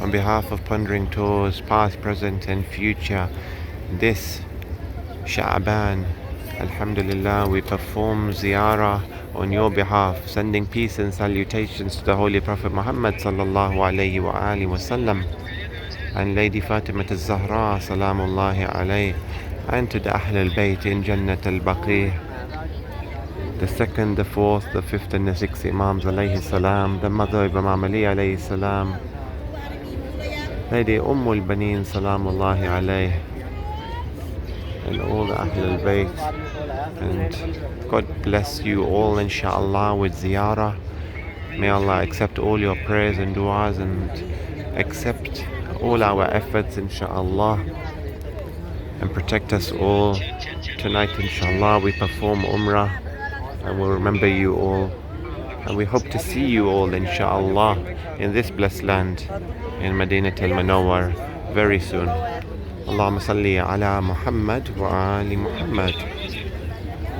On behalf of Pondering Tours, past, present and future, this Sha'ban, Alhamdulillah, we perform ziyarah on your behalf, sending peace and salutations to the Holy Prophet Muhammad sallallahu alayhi wa alihi wasallam, and Lady Fatima al-Zahra salamullahi alayh, and to the Ahl al-Bayt in Jannat al-Baqi, the second, the fourth, the fifth and the sixth Imams alayhi salam, the mother of Imam Ali alayhi salam, Lady al Baneen salamullahi alayh, and all the Ahl al-Bayt. And God bless you all inshallah with ziyarah. May Allah accept all your prayers and du'as and accept all our efforts inshallah, and protect us all. Tonight inshallah we perform Umrah, and we'll remember you all, and we hope to see you all inshallah in this blessed land in Madinat al-Munawwar very soon. Allahumma salli ala Muhammad wa ali Muhammad.